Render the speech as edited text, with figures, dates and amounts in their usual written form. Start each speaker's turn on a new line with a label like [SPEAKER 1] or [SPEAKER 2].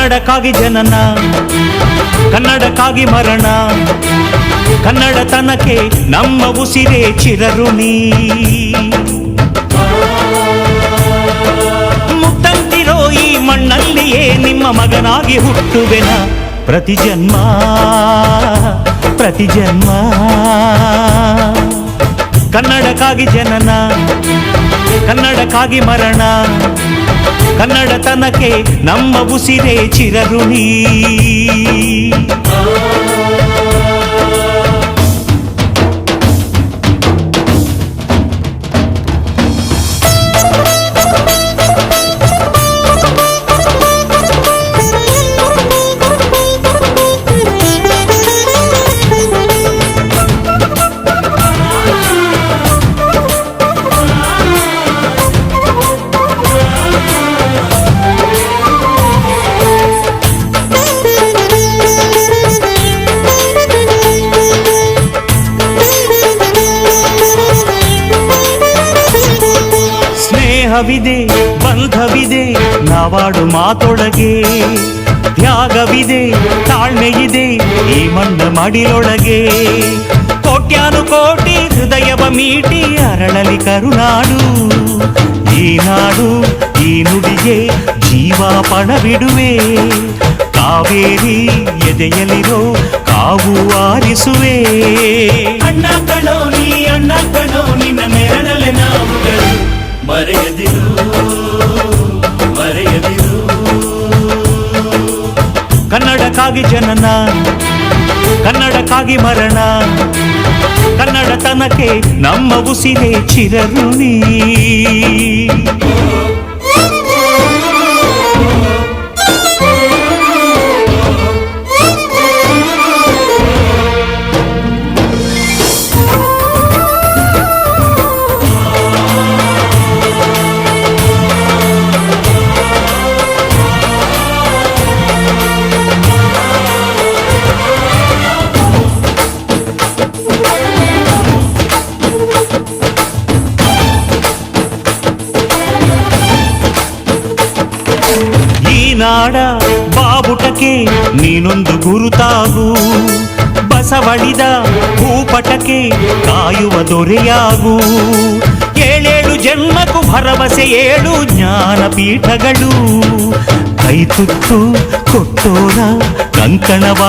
[SPEAKER 1] ಕನ್ನಡಕ್ಕಾಗಿ ಜನನ, ಕನ್ನಡಕ್ಕಾಗಿ ಮರಣ, ಕನ್ನಡತನಕ್ಕೆ ನಮ್ಮ ಉಸಿರೇ ಚಿರಋಣಿ. ಮುತ್ತಂತಿರೋ ಈ ಮಣ್ಣಲ್ಲಿಯೇ ನಿಮ್ಮ ಮಗನಾಗಿ ಹುಟ್ಟುವೆನ ಪ್ರತಿ ಜನ್ಮ ಪ್ರತಿ ಜನ್ಮ. ಕನ್ನಡಕ್ಕಾಗಿ ಜನನ, ಕನ್ನಡಕ್ಕಾಗಿ ಮರಣ, ಕನ್ನಡತನಕ್ಕೆ ನಮ್ಮ ಉಸಿರೇ ಚಿರಋಣಿ. ಸ್ನೇಹವಿದೆ, ಬಂಧವಿದೆ ನಾವಾಡು ಮಾತೊಳಗೆ, ತ್ಯಾಗವಿದೆ, ತಾಳ್ಮೆಯಿದೆ ಈ ಮಣ್ಣ ಮಡಿಲೊಳಗೆ. ಕೋಟ್ಯಾನು ಕೋಟಿ ಹೃದಯವ ಮೀಟಿ ಅರಳಲಿ ಕರುನಾಡು. ಈ ನಾಡು ಈ ನುಡಿಗೆ ಜೀವ ಪಣವಿಡುವೆ. ಕಾವೇರಿ ಎದೆಯಲಿರೋ ಕಾವು ಆರಿಸುವೆ.
[SPEAKER 2] ಅಣ್ಣ ಕಣೋ ನೀ, ಅಣ್ಣ ಕಣೋ ನಿನ್ನ ನೆರಳಲೆ ನಾವುಗಳು. ಮರೆಯದಿರು ಮರೆಯದಿರು.
[SPEAKER 1] ಕನ್ನಡಕ್ಕಾಗಿ ಜನನ, ಕನ್ನಡಕ್ಕಾಗಿ ಮರಣ, ಕನ್ನಡತನಕ್ಕೆ ನಮ್ಮ ಉಸಿರೇ ಚಿರಋಣಿ. ನಾಡ ಬಾವುಟಕ್ಕೆ ನೀನೊಂದು ಗುರುತಾಗು. ಬಸವಳಿದ ಭೂಪಟಕ್ಕೆ ಕಾಯುವ ದೊರೆಯಾಗು. ಏಳೇಳು ಜನ್ಮಕ್ಕೂ ಭರವಸೆ 7 ಜ್ಞಾನಪೀಠಗಳು. ಕೈ ತುತ್ತು ಕೊಟ್ಟೋರ ಕಂಕಣವ